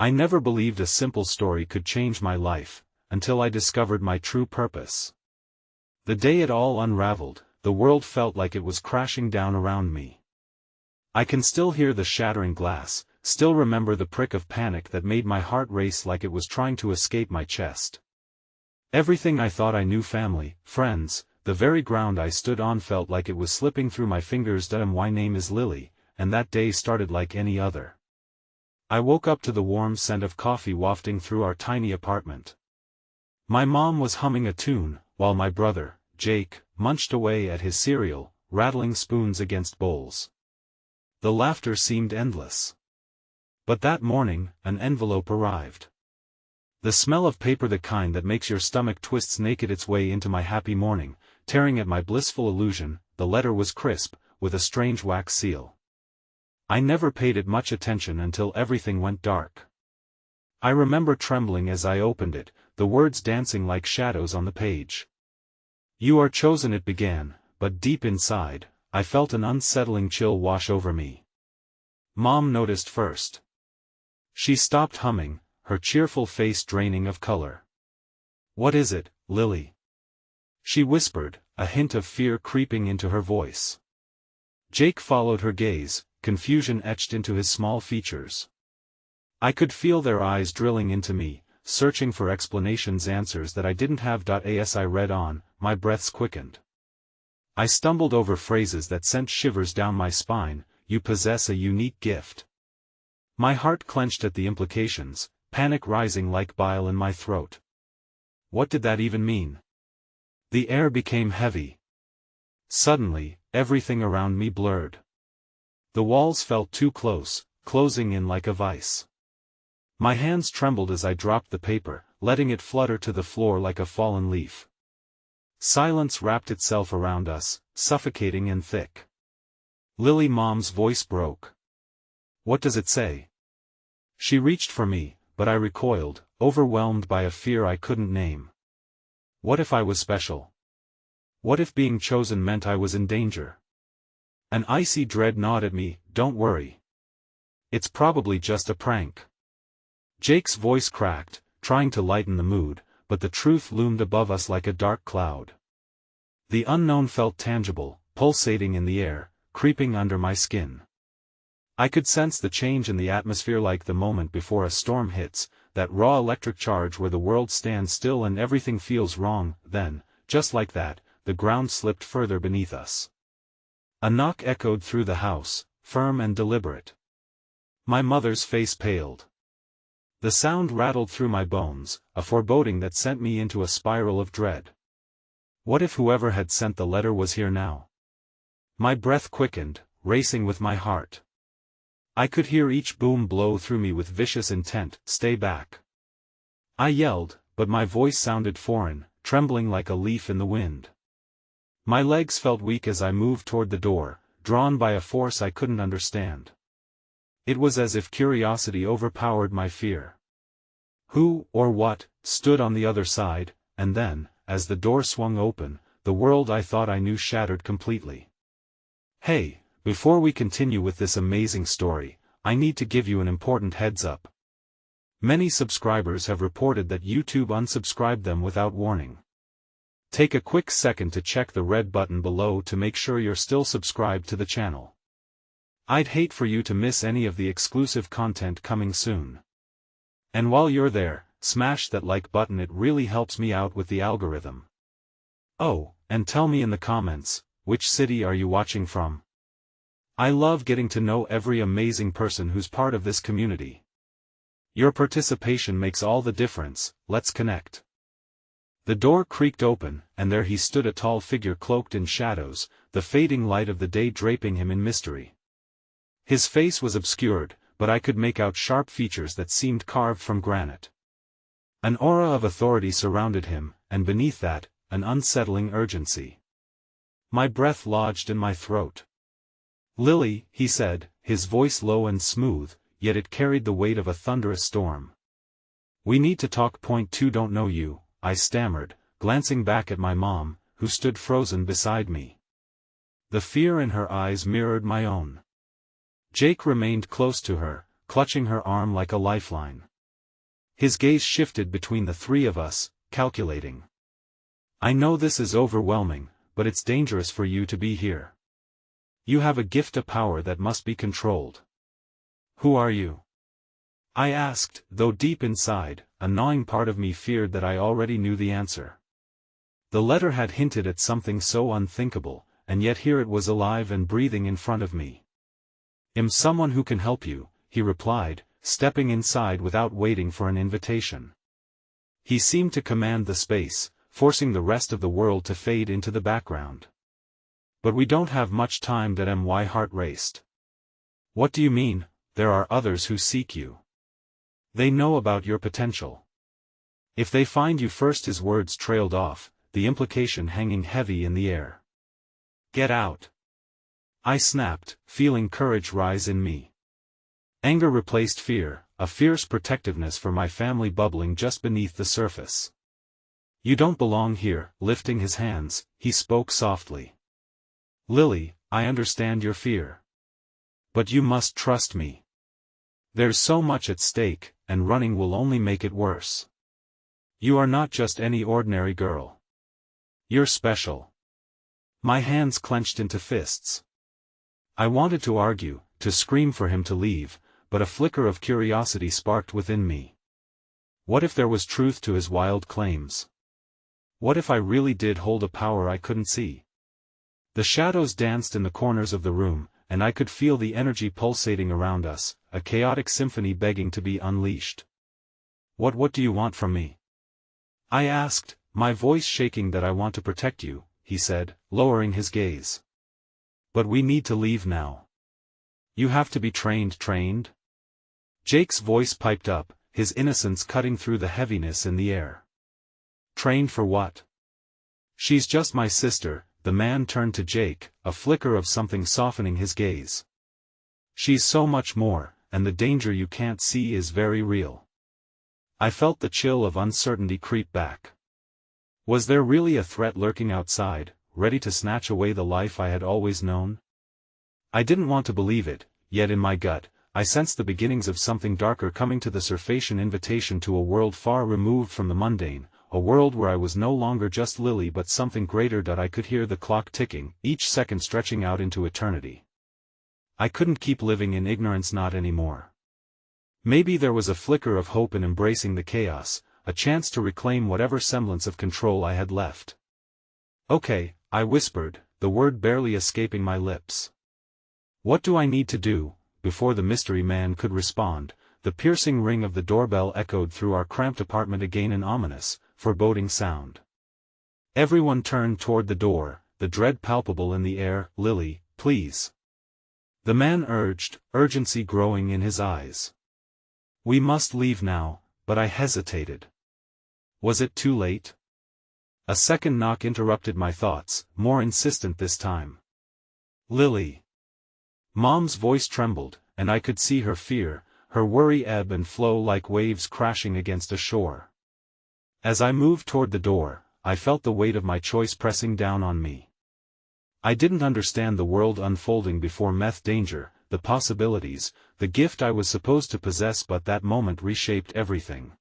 I never believed a simple story could change my life, until I discovered my true purpose. The day it all unraveled, the world felt like it was crashing down around me. I can still hear the shattering glass, still remember the prick of panic that made my heart race like it was trying to escape my chest. Everything I thought I knew, family, friends, the very ground I stood on felt like it was slipping through my fingers. My name is Lily, and that day started like any other. I woke up to the warm scent of coffee wafting through our tiny apartment. My mom was humming a tune, while my brother, Jake, munched away at his cereal, rattling spoons against bowls. The laughter seemed endless. But that morning, an envelope arrived. The smell of paper, the kind that makes your stomach twists naked, its way into my happy morning, tearing at my blissful illusion. The letter was crisp, with a strange wax seal. I never paid it much attention until everything went dark. I remember trembling as I opened it, the words dancing like shadows on the page. "You are chosen," it began, but deep inside, I felt an unsettling chill wash over me. Mom noticed first. She stopped humming, her cheerful face draining of color. "What is it, Lily?" she whispered, a hint of fear creeping into her voice. Jake followed her gaze, confusion etched into his small features. I could feel their eyes drilling into me, searching for explanations, answers that I didn't have. As I read on, my breaths quickened. I stumbled over phrases that sent shivers down my spine. "You possess a unique gift." My heart clenched at the implications, panic rising like bile in my throat. What did that even mean? The air became heavy. Suddenly, everything around me blurred. The walls felt too close, closing in like a vice. My hands trembled as I dropped the paper, letting it flutter to the floor like a fallen leaf. Silence wrapped itself around us, suffocating and thick. Lily, Mom's voice broke. "What does it say?" She reached for me, but I recoiled, overwhelmed by a fear I couldn't name. What if I was special? What if being chosen meant I was in danger? An icy dread gnawed at me. "Don't worry. It's probably just a prank." Jake's voice cracked, trying to lighten the mood, but the truth loomed above us like a dark cloud. The unknown felt tangible, pulsating in the air, creeping under my skin. I could sense the change in the atmosphere, like the moment before a storm hits, that raw electric charge where the world stands still and everything feels wrong. Then, just like that, the ground slipped further beneath us. A knock echoed through the house, firm and deliberate. My mother's face paled. The sound rattled through my bones, a foreboding that sent me into a spiral of dread. What if whoever had sent the letter was here now? My breath quickened, racing with my heart. I could hear each boom blow through me with vicious intent. "Stay back!" I yelled, but my voice sounded foreign, trembling like a leaf in the wind. My legs felt weak as I moved toward the door, drawn by a force I couldn't understand. It was as if curiosity overpowered my fear. Who, or what, stood on the other side? And then, as the door swung open, the world I thought I knew shattered completely. Hey, before we continue with this amazing story, I need to give you an important heads up. Many subscribers have reported that YouTube unsubscribed them without warning. Take a quick second to check the red button below to make sure you're still subscribed to the channel. I'd hate for you to miss any of the exclusive content coming soon. And while you're there, smash that like button, it really helps me out with the algorithm. Oh, and tell me in the comments, which city are you watching from? I love getting to know every amazing person who's part of this community. Your participation makes all the difference. Let's connect. The door creaked open, and there he stood, a tall figure cloaked in shadows, the fading light of the day draping him in mystery. His face was obscured, but I could make out sharp features that seemed carved from granite. An aura of authority surrounded him, and beneath that, an unsettling urgency. My breath lodged in my throat. "Lily," he said, his voice low and smooth, yet it carried the weight of a thunderous storm. "We need to talk. Don't know you," I stammered, glancing back at my mom, who stood frozen beside me. The fear in her eyes mirrored my own. Jake remained close to her, clutching her arm like a lifeline. His gaze shifted between the three of us, calculating. I know this is overwhelming, but it's dangerous for you to be here. You have a gift, a power that must be controlled. Who are you? I asked, though deep inside, a gnawing part of me feared that I already knew the answer. The letter had hinted at something so unthinkable, and yet here it was alive and breathing in front of me. I'm someone who can help you, he replied, stepping inside without waiting for an invitation. He seemed to command the space, forcing the rest of the world to fade into the background. But we don't have much time. My heart raced. What do you mean? There are others who seek you. They know about your potential. If they find you first, his words trailed off, the implication hanging heavy in the air. Get out. I snapped, feeling courage rise in me. Anger replaced fear, a fierce protectiveness for my family bubbling just beneath the surface. You don't belong here. Lifting his hands, he spoke softly. Lily, I understand your fear. But you must trust me. There's so much at stake, and running will only make it worse. You are not just any ordinary girl. You're special. My hands clenched into fists. I wanted to argue, to scream for him to leave, but a flicker of curiosity sparked within me. What if there was truth to his wild claims? What if I really did hold a power I couldn't see? The shadows danced in the corners of the room, and I could feel the energy pulsating around us, a chaotic symphony begging to be unleashed. What do you want from me? I asked, my voice shaking. That I want to protect you, he said, lowering his gaze. But we need to leave now. You have to be trained? Jake's voice piped up, his innocence cutting through the heaviness in the air. Trained for what? She's just my sister. The man turned to Jake, a flicker of something softening his gaze. She's so much more, and the danger you can't see is very real. I felt the chill of uncertainty creep back. Was there really a threat lurking outside, ready to snatch away the life I had always known? I didn't want to believe it, yet in my gut, I sensed the beginnings of something darker coming to the surface, an invitation to a world far removed from the mundane, a world where I was no longer just Lily but something greater. I could hear the clock ticking, each second stretching out into eternity. I couldn't keep living in ignorance, not anymore. Maybe there was a flicker of hope in embracing the chaos, a chance to reclaim whatever semblance of control I had left. Okay, I whispered, the word barely escaping my lips. What do I need to do? Before the mystery man could respond, the piercing ring of the doorbell echoed through our cramped apartment again, an ominous, foreboding sound. Everyone turned toward the door, the dread palpable in the air. Lily, please. The man urged, urgency growing in his eyes. We must leave now, but I hesitated. Was it too late? A second knock interrupted my thoughts, more insistent this time. Lily. Mom's voice trembled, and I could see her fear, her worry ebb and flow like waves crashing against a shore. As I moved toward the door, I felt the weight of my choice pressing down on me. I didn't understand the world unfolding before meth danger, the possibilities, the gift I was supposed to possess, but that moment reshaped everything.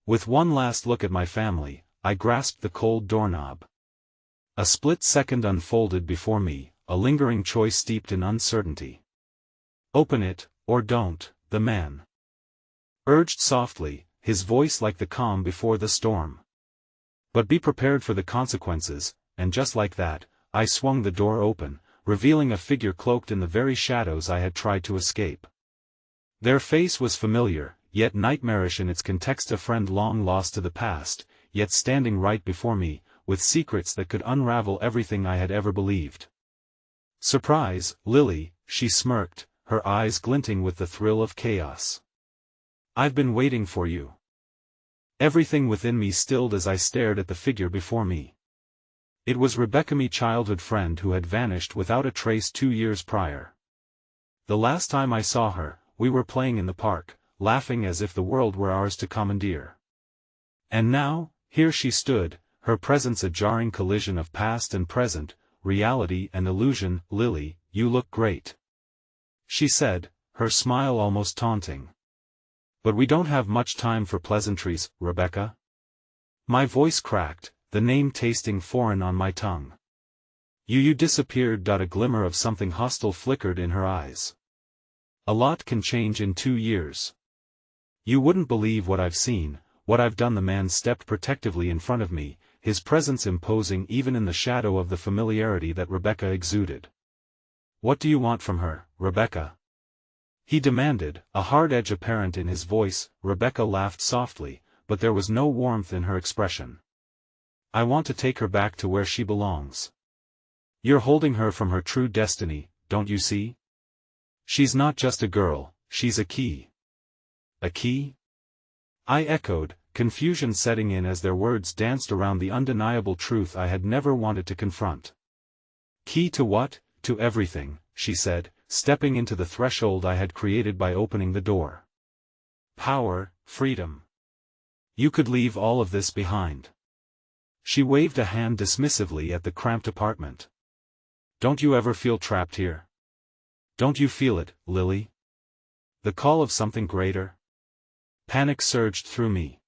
With one last look at my family, I grasped the cold doorknob. A split second unfolded before me, a lingering choice steeped in uncertainty. Open it, or don't, the man urged softly, his voice like the calm before the storm. But be prepared for the consequences, and just like that, I swung the door open, revealing a figure cloaked in the very shadows I had tried to escape. Their face was familiar, yet nightmarish in its context, a friend long lost to the past, yet standing right before me, with secrets that could unravel everything I had ever believed. Surprise, Lily, she smirked, her eyes glinting with the thrill of chaos. I've been waiting for you. Everything within me stilled as I stared at the figure before me. It was Rebecca, my childhood friend who had vanished without a trace 2 years prior. The last time I saw her, we were playing in the park, laughing as if the world were ours to commandeer. And now, here she stood, her presence a jarring collision of past and present, reality and illusion. Lily, you look great, she said, her smile almost taunting. But we don't have much time for pleasantries, Rebecca. My voice cracked, the name tasting foreign on my tongue. You disappeared. A glimmer of something hostile flickered in her eyes. A lot can change in 2 years. You wouldn't believe what I've seen, what I've done. The man stepped protectively in front of me, his presence imposing even in the shadow of the familiarity that Rebecca exuded. What do you want from her, Rebecca? He demanded, a hard edge apparent in his voice. Rebecca laughed softly, but there was no warmth in her expression. I want to take her back to where she belongs. You're holding her from her true destiny, don't you see? She's not just a girl, she's a key. A key? I echoed, confusion setting in as their words danced around the undeniable truth I had never wanted to confront. Key to what? To everything, she said, stepping into the threshold I had created by opening the door. Power, freedom. You could leave all of this behind. She waved a hand dismissively at the cramped apartment. Don't you ever feel trapped here? Don't you feel it, Lily? The call of something greater? Panic surged through me.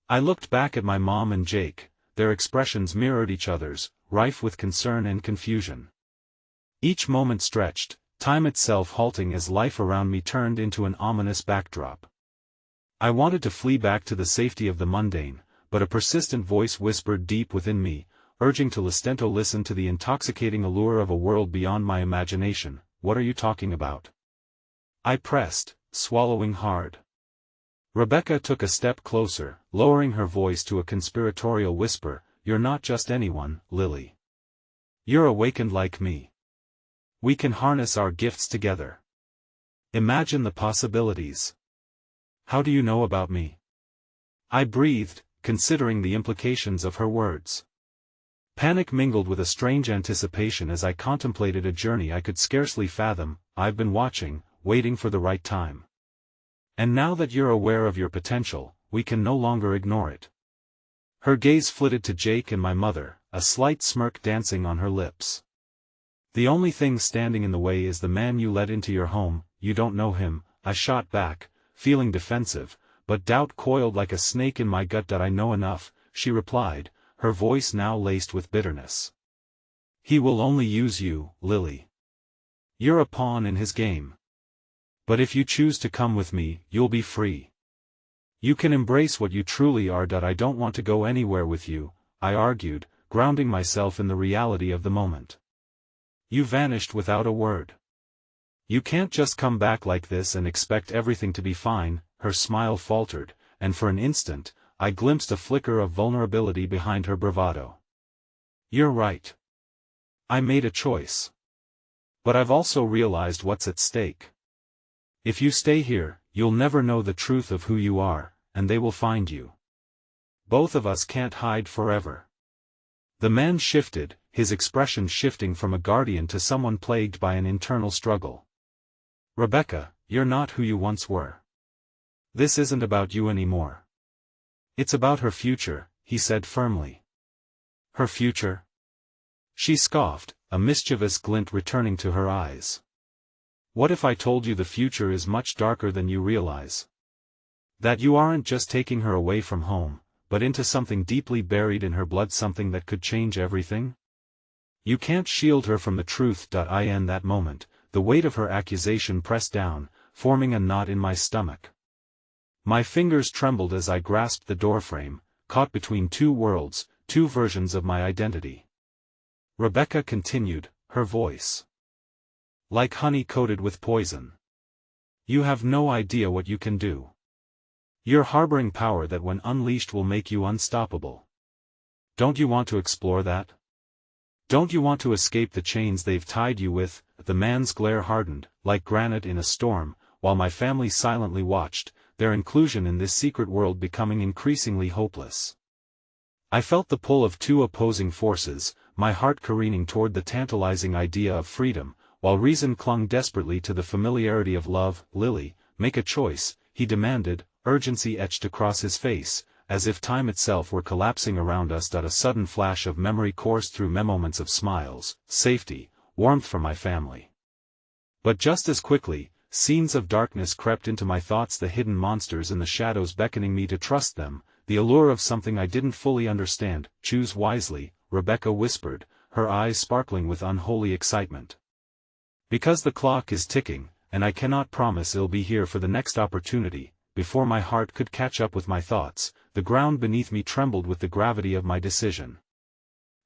I looked back at my mom and Jake, their expressions mirrored each other's, rife with concern and confusion. Each moment stretched, time itself halting as life around me turned into an ominous backdrop. I wanted to flee back to the safety of the mundane, but a persistent voice whispered deep within me, urging to listen to the intoxicating allure of a world beyond my imagination. What are you talking about? I pressed, swallowing hard. Rebecca took a step closer, lowering her voice to a conspiratorial whisper. You're not just anyone, Lily. You're awakened like me. We can harness our gifts together. Imagine the possibilities. How do you know about me? I breathed, considering the implications of her words. Panic mingled with a strange anticipation as I contemplated a journey I could scarcely fathom. I've been watching, waiting for the right time. And now that you're aware of your potential, we can no longer ignore it. Her gaze flitted to Jake and my mother, a slight smirk dancing on her lips. The only thing standing in the way is the man you let into your home. You don't know him, I shot back, feeling defensive, but doubt coiled like a snake in my gut. I know enough, she replied, her voice now laced with bitterness. He will only use you, Lily. You're a pawn in his game. But if you choose to come with me, you'll be free. You can embrace what you truly are. I don't want to go anywhere with you, I argued, grounding myself in the reality of the moment. You vanished without a word. You can't just come back like this and expect everything to be fine. Her smile faltered, and for an instant, I glimpsed a flicker of vulnerability behind her bravado. You're right. I made a choice. But I've also realized what's at stake. If you stay here, you'll never know the truth of who you are, and they will find you. Both of us can't hide forever. The man shifted, his expression shifting from a guardian to someone plagued by an internal struggle. Rebecca, you're not who you once were. This isn't about you anymore. It's about her future, he said firmly. Her future? She scoffed, a mischievous glint returning to her eyes. What if I told you the future is much darker than you realize? That you aren't just taking her away from home, but into something deeply buried in her blood, something that could change everything? You can't shield her from the truth. In that moment, the weight of her accusation pressed down, forming a knot in my stomach. My fingers trembled as I grasped the doorframe, caught between two worlds, two versions of my identity. Rebecca continued, her voice like honey coated with poison. You have no idea what you can do. You're harboring power that when unleashed will make you unstoppable. Don't you want to explore that? Don't you want to escape the chains they've tied you with? The man's glare hardened, like granite in a storm, while my family silently watched, their inclusion in this secret world becoming increasingly hopeless. I felt the pull of two opposing forces, my heart careening toward the tantalizing idea of freedom, while reason clung desperately to the familiarity of love. Lily, make a choice, he demanded, urgency etched across his face, as if time itself were collapsing around us. A sudden flash of memory coursed through me, moments of smiles, safety, warmth from my family. But just as quickly, Scenes of darkness crept into my thoughts, the hidden monsters in the shadows beckoning me to trust them, the allure of something I didn't fully understand. Choose wisely, Rebecca whispered, her eyes sparkling with unholy excitement. Because the clock is ticking, and I cannot promise it'll be here for the next opportunity. Before my heart could catch up with my thoughts, the ground beneath me trembled with the gravity of my decision.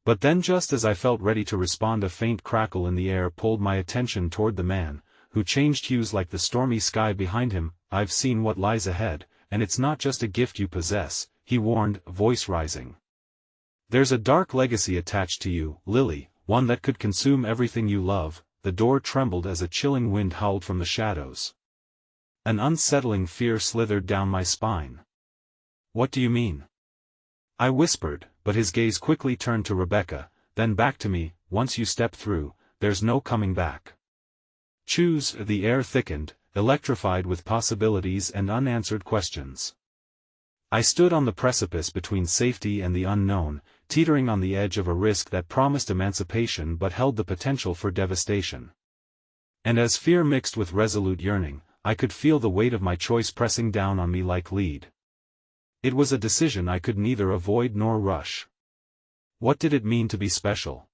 But then, just as I felt ready to respond, a faint crackle in the air pulled my attention toward the man, who changed hues like the stormy sky behind him. I've seen what lies ahead, and it's not just a gift you possess, he warned, voice rising. There's a dark legacy attached to you, Lily, one that could consume everything you love. The door trembled as a chilling wind howled from the shadows. An unsettling fear slithered down my spine. What do you mean? I whispered, but his gaze quickly turned to Rebecca, then back to me. Once you step through, there's no coming back. Choose. The air thickened, electrified with possibilities and unanswered questions. I stood on the precipice between safety and the unknown, teetering on the edge of a risk that promised emancipation but held the potential for devastation. And as fear mixed with resolute yearning, I could feel the weight of my choice pressing down on me like lead. It was a decision I could neither avoid nor rush. What did it mean to be special?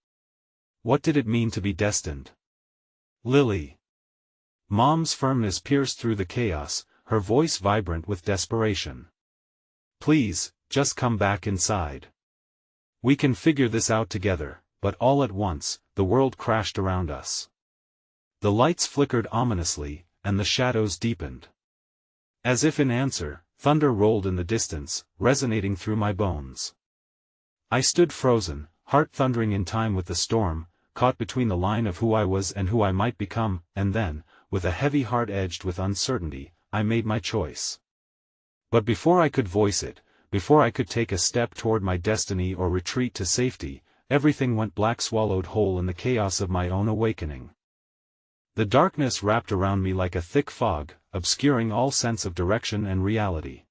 What did it mean to be destined? Lily. Mom's firmness pierced through the chaos, her voice vibrant with desperation. Please, just come back inside. We can figure this out together. But all at once, the world crashed around us. The lights flickered ominously, and the shadows deepened. As if in answer, thunder rolled in the distance, resonating through my bones. I stood frozen, heart thundering in time with the storm, caught between the line of who I was and who I might become. And then, with a heavy heart edged with uncertainty, I made my choice. But before I could voice it, before I could take a step toward my destiny or retreat to safety, everything went black, swallowed whole in the chaos of my own awakening. The darkness wrapped around me like a thick fog, obscuring all sense of direction and reality.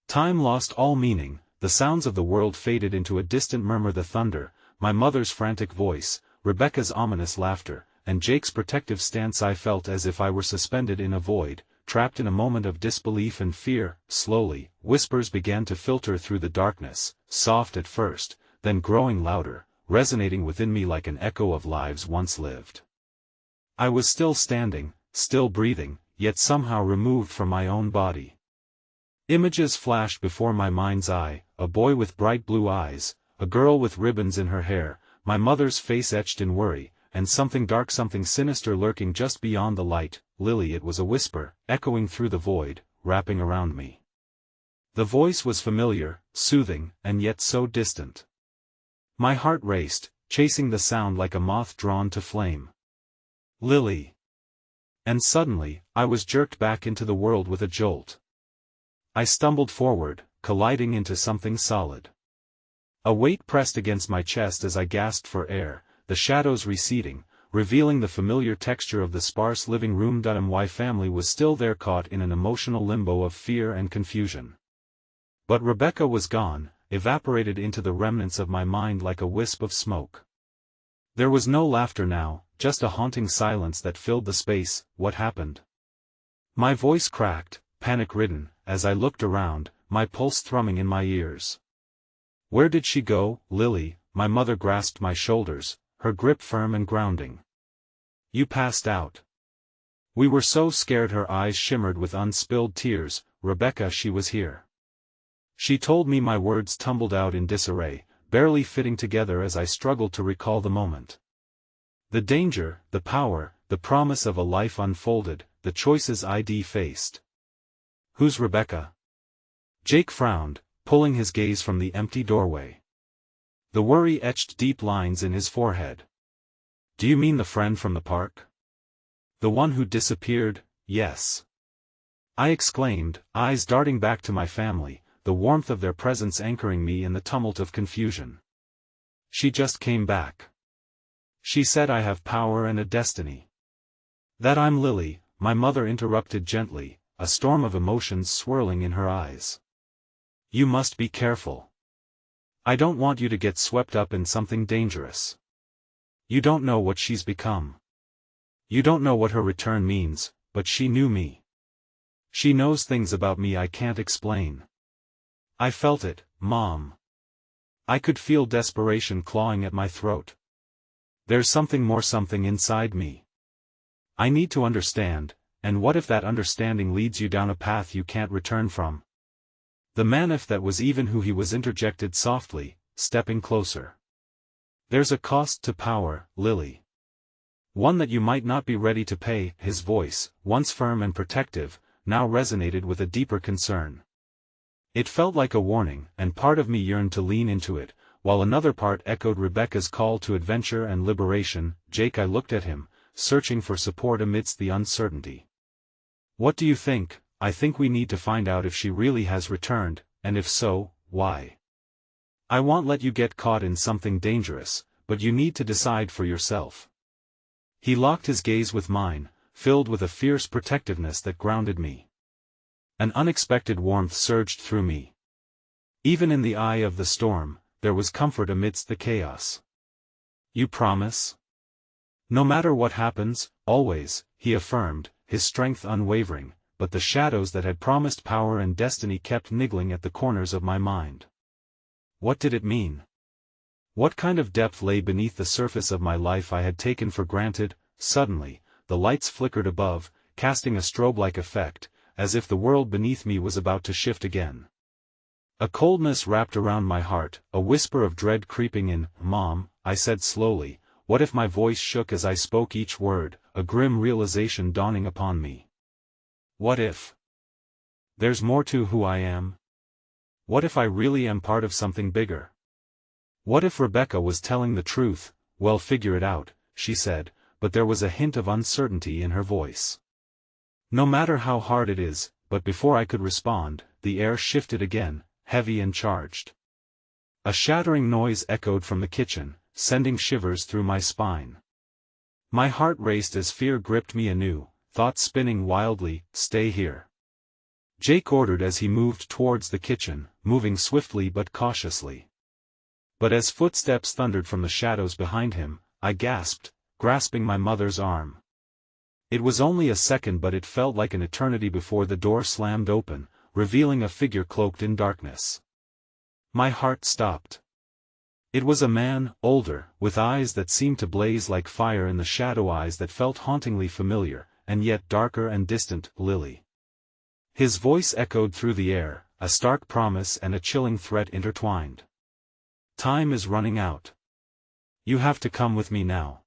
Time lost all meaning, the sounds of the world faded into a distant murmur, the thunder, my mother's frantic voice, Rebecca's ominous laughter, and Jake's protective stance. I felt as if I were suspended in a void, trapped in a moment of disbelief and fear. Slowly, whispers began to filter through the darkness, soft at first, then growing louder, resonating within me like an echo of lives once lived. I was still standing, still breathing, yet somehow removed from my own body. Images flashed before my mind's eye, a boy with bright blue eyes, a girl with ribbons in her hair, my mother's face etched in worry, and something dark, something sinister lurking just beyond the light. Lily, it was a whisper, echoing through the void, wrapping around me. The voice was familiar, soothing, and yet so distant. My heart raced, chasing the sound like a moth drawn to flame. Lily. And suddenly, I was jerked back into the world with a jolt. I stumbled forward, colliding into something solid. A weight pressed against my chest as I gasped for air, the shadows receding, revealing the familiar texture of the sparse living room. My family was still there, caught in an emotional limbo of fear and confusion. But Rebecca was gone, evaporated into the remnants of my mind like a wisp of smoke. There was no laughter now, just a haunting silence that filled the space. What happened? My voice cracked, panic-ridden, as I looked around, my pulse thrumming in my ears. Where did she go, Lily? My mother grasped my shoulders, her grip firm and grounding. You passed out. We were so scared. Her eyes shimmered with unspilled tears. Rebecca, she was here. She told me. My words tumbled out in disarray, barely fitting together as I struggled to recall the moment. The danger, the power, the promise of a life unfolded, the choices I'd faced. Who's Rebecca? Jake frowned, pulling his gaze from the empty doorway. The worry etched deep lines in his forehead. Do you mean the friend from the park? The one who disappeared? Yes. I exclaimed, eyes darting back to my family, the warmth of their presence anchoring me in the tumult of confusion. She just came back. She said I have power and a destiny. That I'm Lily, my mother interrupted gently, a storm of emotions swirling in her eyes. You must be careful. I don't want you to get swept up in something dangerous. You don't know what she's become. You don't know what her return means. but she knew me. She knows things about me I can't explain. I felt it, Mom. I could feel desperation clawing at my throat. There's something inside me. I need to understand, and what if that understanding leads you down a path you can't return from? The man if that was even who he was interjected softly, stepping closer. There's a cost to power, Lily. One that you might not be ready to pay. His voice, once firm and protective, now resonated with a deeper concern. It felt like a warning, and part of me yearned to lean into it, while another part echoed Rebecca's call to adventure and liberation. Jake, I looked at him, searching for support amidst the uncertainty. What do you think? I think we need to find out if she really has returned, and if so, why. I won't let you get caught in something dangerous, but you need to decide for yourself. He locked his gaze with mine, filled with a fierce protectiveness that grounded me. An unexpected warmth surged through me. Even in the eye of the storm, there was comfort amidst the chaos. You promise? No matter what happens, always, he affirmed, his strength unwavering, but the shadows that had promised power and destiny kept niggling at the corners of my mind. What did it mean? What kind of depth lay beneath the surface of my life I had taken for granted? Suddenly, the lights flickered above, casting a strobe-like effect, as if the world beneath me was about to shift again. A coldness wrapped around my heart, a whisper of dread creeping in. Mom, I said slowly, what if my voice shook as I spoke each word, a grim realization dawning upon me. What if there's more to who I am? What if I really am part of something bigger? What if Rebecca was telling the truth? Well, figure it out, she said, but there was a hint of uncertainty in her voice. No matter how hard it is, but before I could respond, the air shifted again, heavy and charged. A shattering noise echoed from the kitchen, sending shivers through my spine. My heart raced as fear gripped me anew, thoughts spinning wildly. Stay here, Jake ordered as he moved towards the kitchen, moving swiftly but cautiously. But as footsteps thundered from the shadows behind him, I gasped, grasping my mother's arm. It was only a second, but it felt like an eternity before the door slammed open, revealing a figure cloaked in darkness. My heart stopped. It was a man, older, with eyes that seemed to blaze like fire in the shadow, eyes that felt hauntingly familiar, and yet darker and distant. Lily. His voice echoed through the air, a stark promise and a chilling threat intertwined. Time is running out. You have to come with me now.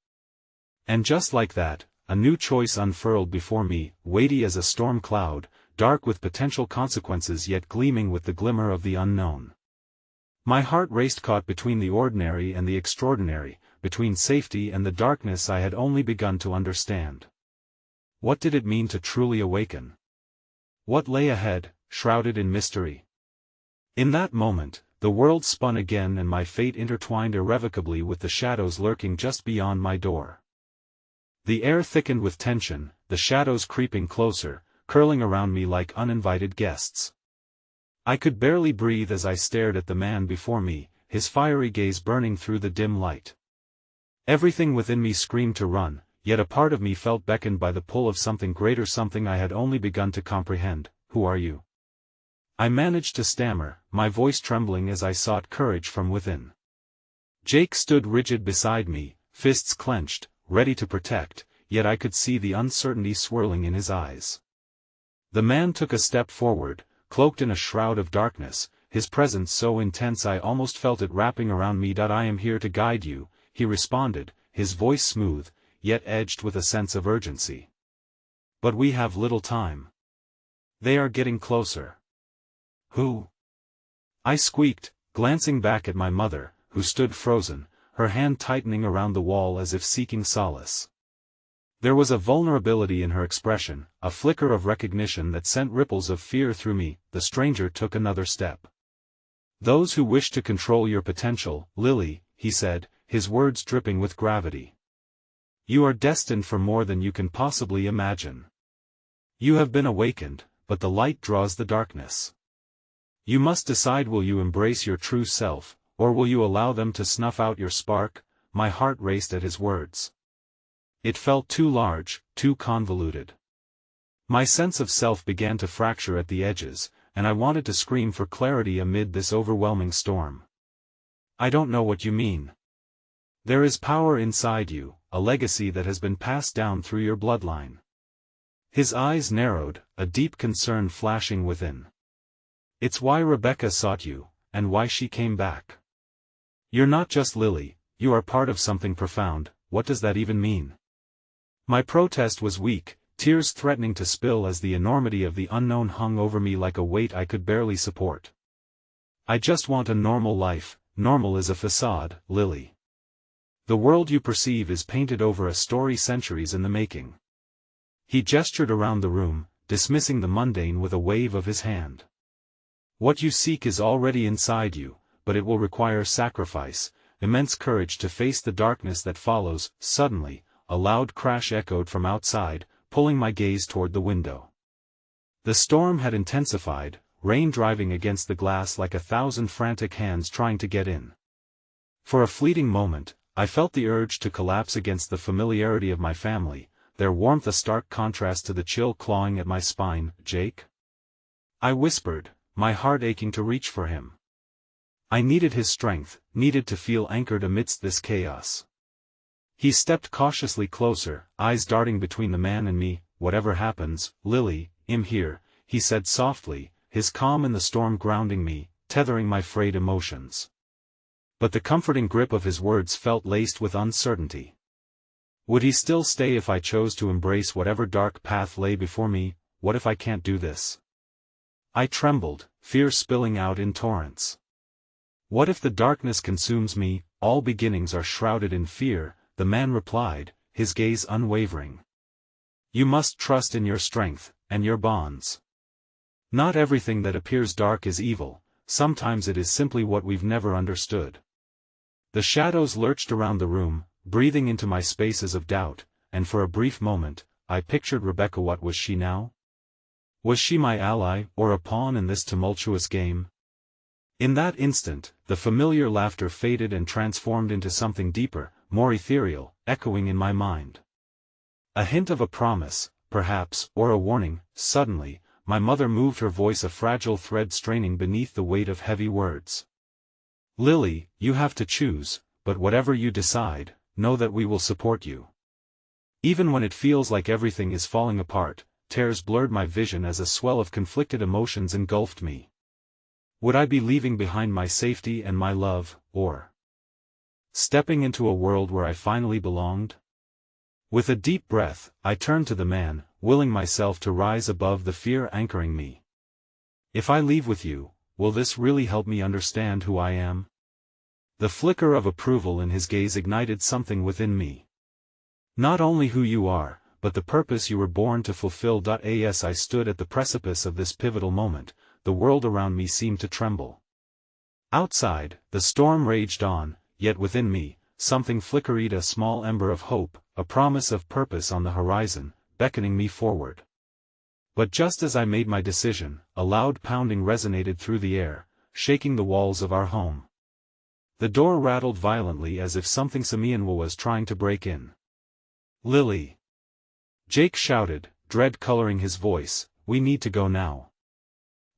And just like that, a new choice unfurled before me, weighty as a storm cloud, dark with potential consequences yet gleaming with the glimmer of the unknown. My heart raced, caught between the ordinary and the extraordinary, between safety and the darkness I had only begun to understand. What did it mean to truly awaken? What lay ahead, shrouded in mystery? In that moment, the world spun again and my fate intertwined irrevocably with the shadows lurking just beyond my door. The air thickened with tension, the shadows creeping closer, curling around me like uninvited guests. I could barely breathe as I stared at the man before me, his fiery gaze burning through the dim light. Everything within me screamed to run, yet a part of me felt beckoned by the pull of something greater, something I had only begun to comprehend. Who are you? I managed to stammer, my voice trembling as I sought courage from within. Jake stood rigid beside me, fists clenched, ready to protect, yet I could see the uncertainty swirling in his eyes. The man took a step forward, cloaked in a shroud of darkness, his presence so intense I almost felt it wrapping around me. I am here to guide you, he responded, his voice smooth, yet edged with a sense of urgency. But we have little time. They are getting closer. Who? I squeaked, glancing back at my mother, who stood frozen, her hand tightening around the wall as if seeking solace. There was a vulnerability in her expression, a flicker of recognition that sent ripples of fear through me. The stranger took another step. Those who wish to control your potential, Lily, he said, his words dripping with gravity. You are destined for more than you can possibly imagine. You have been awakened, but the light draws the darkness. You must decide, will you embrace your true self, or will you allow them to snuff out your spark? My heart raced at his words. It felt too large, too convoluted. My sense of self began to fracture at the edges, and I wanted to scream for clarity amid this overwhelming storm. I don't know what you mean. There is power inside you, a legacy that has been passed down through your bloodline. His eyes narrowed, a deep concern flashing within. It's why Rebecca sought you, and why she came back. You're not just Lily, you are part of something profound. What does that even mean? My protest was weak, tears threatening to spill as the enormity of the unknown hung over me like a weight I could barely support. I just want a normal life. Normal is a facade, Lily. The world you perceive is painted over a story centuries in the making. He gestured around the room, dismissing the mundane with a wave of his hand. What you seek is already inside you, but it will require sacrifice, immense courage to face the darkness that follows. Suddenly, a loud crash echoed from outside, pulling my gaze toward the window. The storm had intensified, rain driving against the glass like 1,000 frantic hands trying to get in. For a fleeting moment, I felt the urge to collapse against the familiarity of my family, their warmth a stark contrast to the chill clawing at my spine. Jake? I whispered, my heart aching to reach for him. I needed his strength, needed to feel anchored amidst this chaos. He stepped cautiously closer, eyes darting between the man and me. Whatever happens, Lily, I'm here, he said softly, his calm in the storm grounding me, tethering my frayed emotions. But the comforting grip of his words felt laced with uncertainty. Would he still stay if I chose to embrace whatever dark path lay before me? What if I can't do this? I trembled, fear spilling out in torrents. What if the darkness consumes me? All beginnings are shrouded in fear, the man replied, his gaze unwavering. You must trust in your strength, and your bonds. Not everything that appears dark is evil, sometimes it is simply what we've never understood. The shadows lurched around the room, breathing into my spaces of doubt, and for a brief moment, I pictured Rebecca. What was she now? Was she my ally, or a pawn in this tumultuous game? In that instant, the familiar laughter faded and transformed into something deeper, more ethereal, echoing in my mind. A hint of a promise, perhaps, or a warning. Suddenly, my mother moved, her voice a fragile thread straining beneath the weight of heavy words. Lily, you have to choose, but whatever you decide, know that we will support you. Even when it feels like everything is falling apart, tears blurred my vision as a swell of conflicted emotions engulfed me. Would I be leaving behind my safety and my love, or stepping into a world where I finally belonged? With a deep breath, I turned to the man, willing myself to rise above the fear anchoring me. If I leave with you, will this really help me understand who I am? The flicker of approval in his gaze ignited something within me. Not only who you are, but the purpose you were born to fulfill. As I stood at the precipice of this pivotal moment, the world around me seemed to tremble. Outside, the storm raged on, yet within me, something flickered, a small ember of hope, a promise of purpose on the horizon, beckoning me forward. But just as I made my decision, a loud pounding resonated through the air, shaking the walls of our home. The door rattled violently as if something simian was trying to break in. Lily! Jake shouted, dread coloring his voice, we need to go now.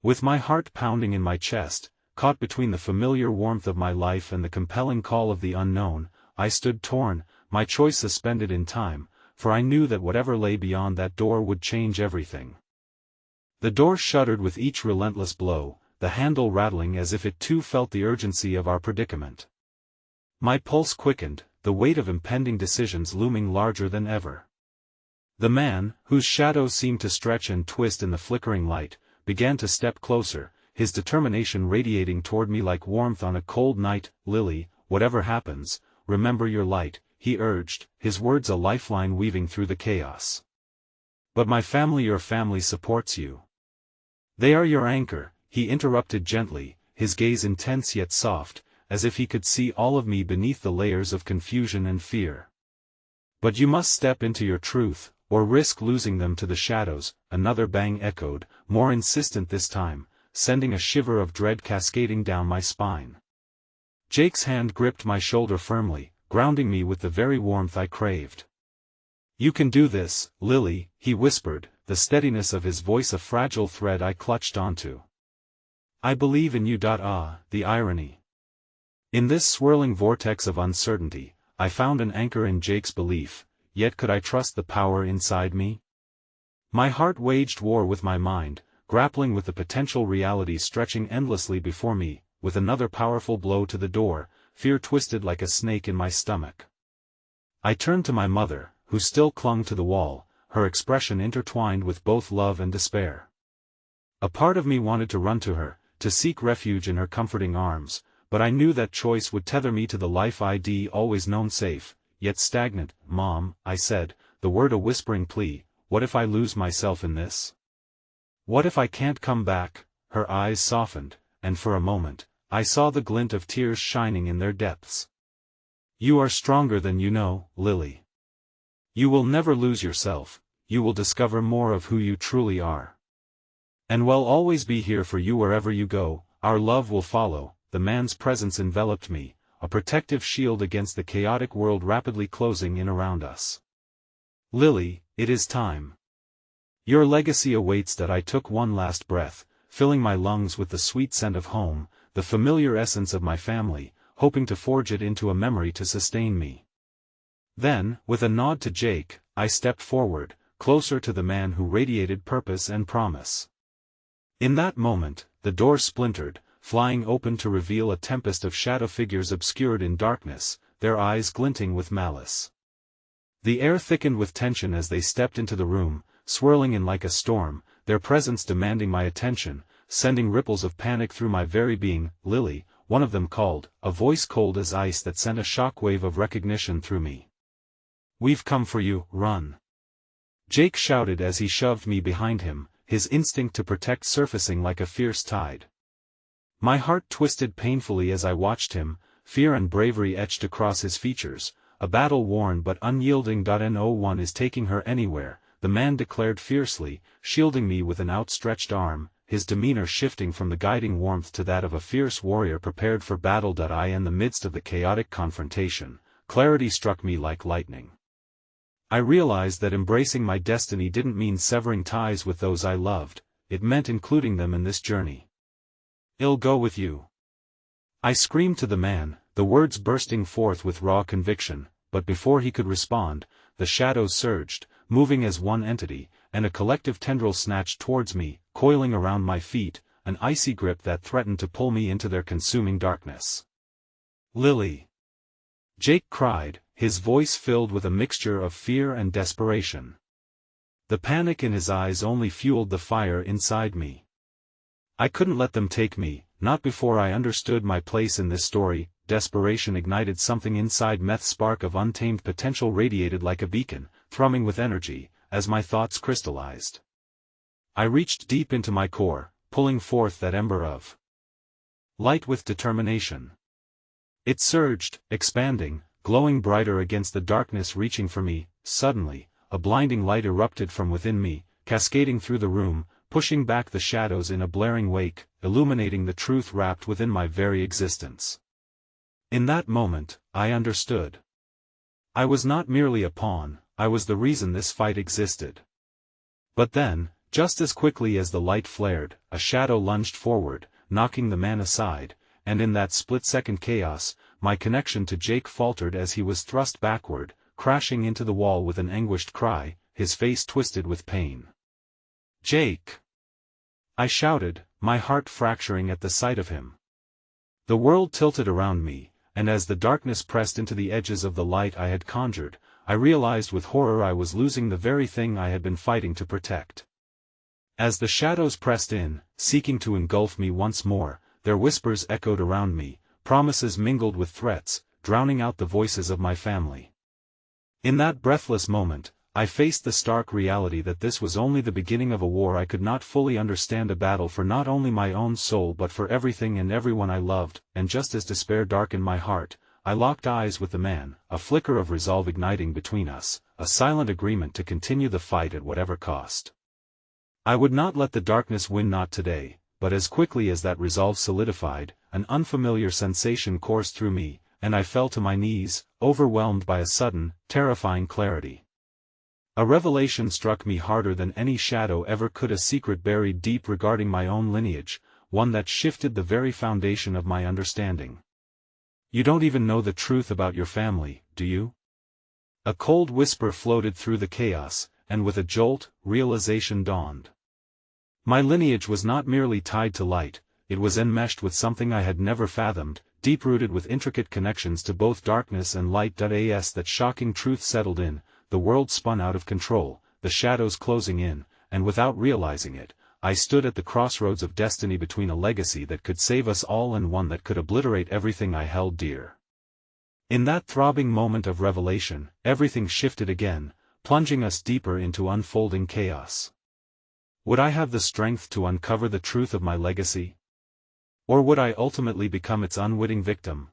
With my heart pounding in my chest, caught between the familiar warmth of my life and the compelling call of the unknown, I stood torn, my choice suspended in time, for I knew that whatever lay beyond that door would change everything. The door shuddered with each relentless blow, the handle rattling as if it too felt the urgency of our predicament. My pulse quickened, the weight of impending decisions looming larger than ever. The man, whose shadow seemed to stretch and twist in the flickering light, began to step closer, his determination radiating toward me like warmth on a cold night. Lily, whatever happens, remember your light, he urged, his words a lifeline weaving through the chaos. But my family, your family supports you. They are your anchor, he interrupted gently, his gaze intense yet soft, as if he could see all of me beneath the layers of confusion and fear. But you must step into your truth, or risk losing them to the shadows. Another bang echoed, more insistent this time, sending a shiver of dread cascading down my spine. Jake's hand gripped my shoulder firmly, grounding me with the very warmth I craved. You can do this, Lily, he whispered, the steadiness of his voice a fragile thread I clutched onto. "I believe in you." The irony. In this swirling vortex of uncertainty, I found an anchor in Jake's belief, yet could I trust the power inside me? My heart waged war with my mind, grappling with the potential realities stretching endlessly before me. With another powerful blow to the door, fear twisted like a snake in my stomach. I turned to my mother, who still clung to the wall, her expression intertwined with both love and despair. A part of me wanted to run to her, to seek refuge in her comforting arms, but I knew that choice would tether me to the life I'd always known safe, yet stagnant. "Mom," I said, the word a whispering plea, "what if I lose myself in this? What if I can't come back?" Her eyes softened, and for a moment, I saw the glint of tears shining in their depths. "You are stronger than you know, Lily. You will never lose yourself, you will discover more of who you truly are. And we'll always be here for you wherever you go, our love will follow." The man's presence enveloped me, a protective shield against the chaotic world rapidly closing in around us. "Lily, it is time. Your legacy awaits." That I took one last breath, filling my lungs with the sweet scent of home, the familiar essence of my family, hoping to forge it into a memory to sustain me. Then, with a nod to Jake, I stepped forward, closer to the man who radiated purpose and promise. In that moment, the door splintered, flying open to reveal a tempest of shadow figures obscured in darkness, their eyes glinting with malice. The air thickened with tension as they stepped into the room, swirling in like a storm, their presence demanding my attention, sending ripples of panic through my very being. "Lily," one of them called, a voice cold as ice that sent a shockwave of recognition through me. "We've come for you, run!" Jake shouted as he shoved me behind him, his instinct to protect surfacing like a fierce tide. My heart twisted painfully as I watched him, fear and bravery etched across his features. "A battle-worn but unyielding. No one is taking her anywhere," the man declared fiercely, shielding me with an outstretched arm, his demeanor shifting from the guiding warmth to that of a fierce warrior prepared for battle. In the midst of the chaotic confrontation, clarity struck me like lightning. I realized that embracing my destiny didn't mean severing ties with those I loved, it meant including them in this journey. "I'll go with you," I screamed to the man, the words bursting forth with raw conviction, but before he could respond, the shadows surged, moving as one entity, and a collective tendril snatched towards me, coiling around my feet, an icy grip that threatened to pull me into their consuming darkness. "Lily!" Jake cried, his voice filled with a mixture of fear and desperation. The panic in his eyes only fueled the fire inside me. I couldn't let them take me, not before I understood my place in this story. Desperation ignited something inside. Meth's spark of untamed potential radiated like a beacon, thrumming with energy, as my thoughts crystallized. I reached deep into my core, pulling forth that ember of light with determination. It surged, expanding, glowing brighter against the darkness reaching for me. Suddenly, a blinding light erupted from within me, cascading through the room, pushing back the shadows in a blaring wake, illuminating the truth wrapped within my very existence. In that moment, I understood. I was not merely a pawn, I was the reason this fight existed. But then, just as quickly as the light flared, a shadow lunged forward, knocking the man aside, and in that split-second chaos, my connection to Jake faltered as he was thrust backward, crashing into the wall with an anguished cry, his face twisted with pain. "Jake!" I shouted, my heart fracturing at the sight of him. The world tilted around me, and as the darkness pressed into the edges of the light I had conjured, I realized with horror I was losing the very thing I had been fighting to protect. As the shadows pressed in, seeking to engulf me once more, their whispers echoed around me, promises mingled with threats, drowning out the voices of my family. In that breathless moment, I faced the stark reality that this was only the beginning of a war I could not fully understand, a battle for not only my own soul but for everything and everyone I loved, and just as despair darkened my heart, I locked eyes with the man, a flicker of resolve igniting between us, a silent agreement to continue the fight at whatever cost. I would not let the darkness win, not today, but as quickly as that resolve solidified, an unfamiliar sensation coursed through me, and I fell to my knees, overwhelmed by a sudden, terrifying clarity. A revelation struck me harder than any shadow ever could, a secret buried deep regarding my own lineage, one that shifted the very foundation of my understanding. You don't even know the truth about your family, do you? A cold whisper floated through the chaos, and with a jolt, realization dawned. My lineage was not merely tied to light, it was enmeshed with something I had never fathomed, deep-rooted with intricate connections to both darkness and light. As that shocking truth settled in, the world spun out of control, the shadows closing in, and without realizing it, I stood at the crossroads of destiny, between a legacy that could save us all and one that could obliterate everything I held dear. In that throbbing moment of revelation, everything shifted again, plunging us deeper into unfolding chaos. Would I have the strength to uncover the truth of my legacy? Or would I ultimately become its unwitting victim?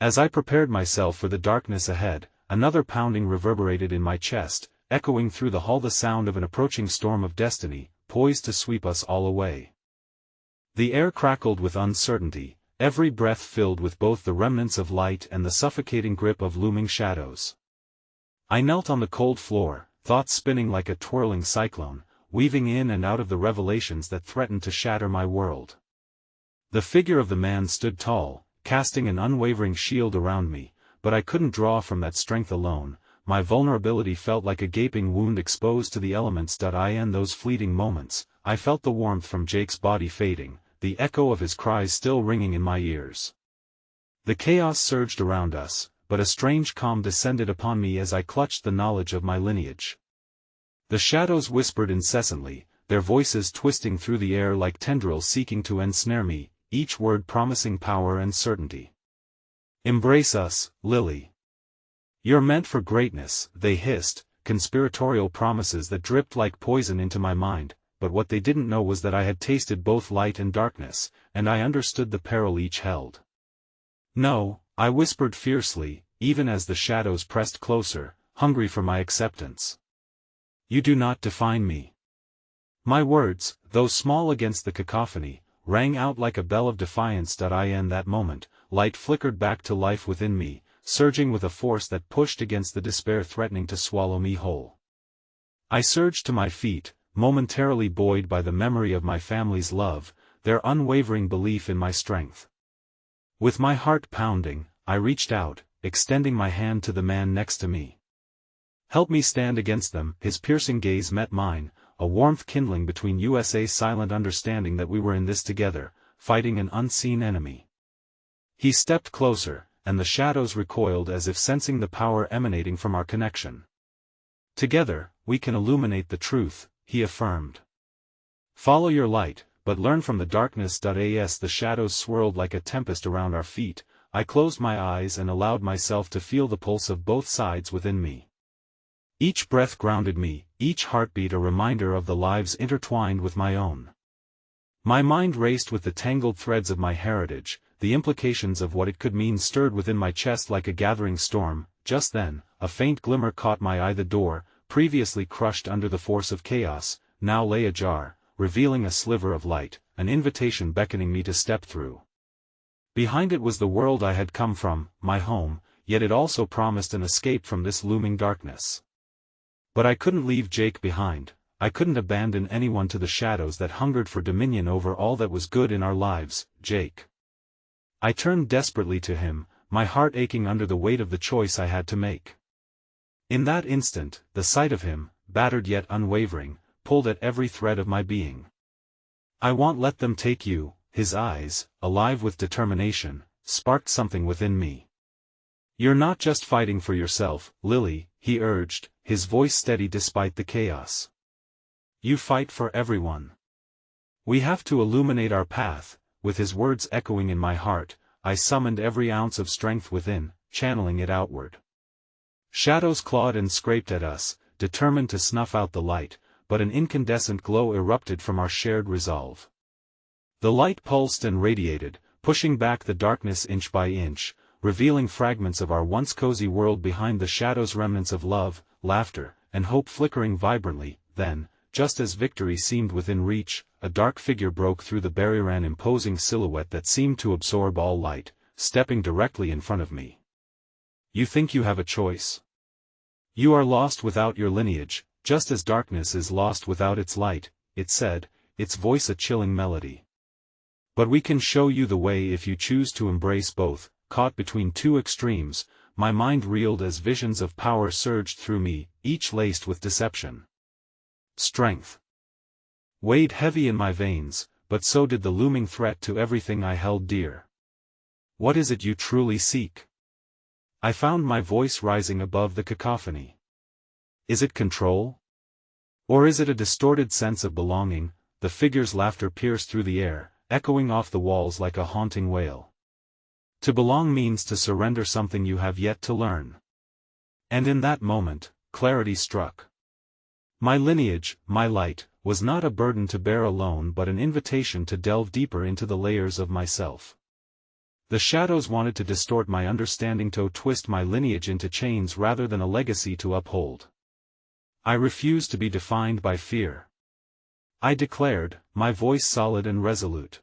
As I prepared myself for the darkness ahead, another pounding reverberated in my chest, echoing through the hall, the sound of an approaching storm of destiny, poised to sweep us all away. The air crackled with uncertainty, every breath filled with both the remnants of light and the suffocating grip of looming shadows. I knelt on the cold floor, thoughts spinning like a twirling cyclone, weaving in and out of the revelations that threatened to shatter my world. The figure of the man stood tall, casting an unwavering shield around me, but I couldn't draw from that strength alone. My vulnerability felt like a gaping wound exposed to the elements. In those fleeting moments, I felt the warmth from Jake's body fading, the echo of his cries still ringing in my ears. The chaos surged around us, but a strange calm descended upon me as I clutched the knowledge of my lineage. The shadows whispered incessantly, their voices twisting through the air like tendrils seeking to ensnare me, each word promising power and certainty. "Embrace us, Lily. You're meant for greatness," they hissed, conspiratorial promises that dripped like poison into my mind, but what they didn't know was that I had tasted both light and darkness, and I understood the peril each held. "No," I whispered fiercely, even as the shadows pressed closer, hungry for my acceptance. "You do not define me." My words, though small against the cacophony, rang out like a bell of defiance. In that moment, light flickered back to life within me, surging with a force that pushed against the despair threatening to swallow me whole. I surged to my feet, momentarily buoyed by the memory of my family's love, their unwavering belief in my strength. With my heart pounding, I reached out, extending my hand to the man next to me. "Help me stand against them." His piercing gaze met mine, a warmth kindling between us, a silent understanding that we were in this together, fighting an unseen enemy. He stepped closer, and the shadows recoiled as if sensing the power emanating from our connection. "Together, we can illuminate the truth," he affirmed. "Follow your light, but learn from the darkness." As the shadows swirled like a tempest around our feet, I closed my eyes and allowed myself to feel the pulse of both sides within me. Each breath grounded me, each heartbeat a reminder of the lives intertwined with my own. My mind raced with the tangled threads of my heritage, the implications of what it could mean stirred within my chest like a gathering storm. Just then, a faint glimmer caught my eye. The door, previously crushed under the force of chaos, now lay ajar, revealing a sliver of light, an invitation beckoning me to step through. Behind it was the world I had come from, my home, yet it also promised an escape from this looming darkness. But I couldn't leave Jake behind. I couldn't abandon anyone to the shadows that hungered for dominion over all that was good in our lives. "Jake." I turned desperately to him, my heart aching under the weight of the choice I had to make. In that instant, the sight of him, battered yet unwavering, pulled at every thread of my being. "I won't let them take you." His eyes, alive with determination, sparked something within me. "You're not just fighting for yourself, Lily," he urged, his voice steady despite the chaos. "You fight for everyone. We have to illuminate our path." With his words echoing in my heart, I summoned every ounce of strength within, channeling it outward. Shadows clawed and scraped at us, determined to snuff out the light, but an incandescent glow erupted from our shared resolve. The light pulsed and radiated, pushing back the darkness inch by inch, revealing fragments of our once cozy world behind the shadows, remnants of love, laughter, and hope flickering vibrantly. Then, just as victory seemed within reach, a dark figure broke through the barrier, an imposing silhouette that seemed to absorb all light, stepping directly in front of me. "You think you have a choice? You are lost without your lineage, just as darkness is lost without its light, it said, its voice a chilling melody. But we can show you the way if you choose to embrace both. Caught between two extremes, my mind reeled as visions of power surged through me, each laced with deception. Strength weighed heavy in my veins, but so did the looming threat to everything I held dear. What is it you truly seek? I found my voice rising above the cacophony. Is it control? Or is it a distorted sense of belonging? The figure's laughter pierced through the air, echoing off the walls like a haunting wail. To belong means to surrender something you have yet to learn. And in that moment, clarity struck. My lineage, my light, was not a burden to bear alone but an invitation to delve deeper into the layers of myself. The shadows wanted to distort my understanding, to twist my lineage into chains rather than a legacy to uphold. I refused to be defined by fear. I declared, my voice solid and resolute.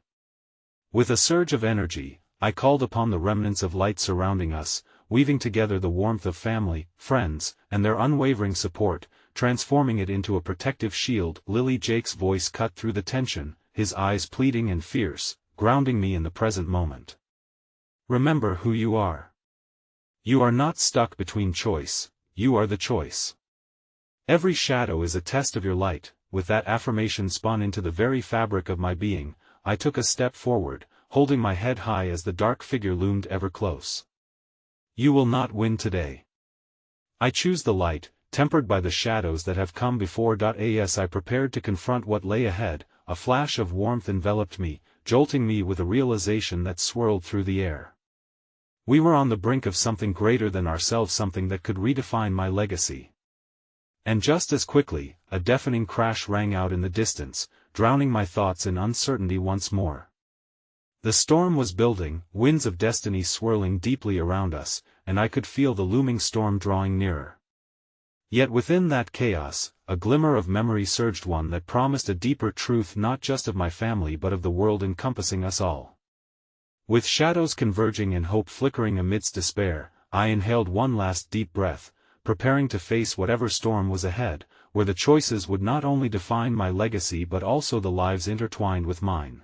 With a surge of energy, I called upon the remnants of light surrounding us, weaving together the warmth of family, friends, and their unwavering support, transforming it into a protective shield. Lily Jake's voice cut through the tension, his eyes pleading and fierce, grounding me in the present moment. Remember who you are. You are not stuck between choice, you are the choice. Every shadow is a test of your light. With that affirmation spun into the very fabric of my being, I took a step forward, holding my head high as the dark figure loomed ever close. You will not win today. I choose the light, tempered by the shadows that have come before. As I prepared to confront what lay ahead, a flash of warmth enveloped me, jolting me with a realization that swirled through the air. We were on the brink of something greater than ourselves, something that could redefine my legacy. And just as quickly, a deafening crash rang out in the distance, drowning my thoughts in uncertainty once more. The storm was building, winds of destiny swirling deeply around us, and I could feel the looming storm drawing nearer. Yet within that chaos, a glimmer of memory surged, one that promised a deeper truth, not just of my family but of the world encompassing us all. With shadows converging and hope flickering amidst despair, I inhaled one last deep breath, preparing to face whatever storm was ahead, where the choices would not only define my legacy but also the lives intertwined with mine.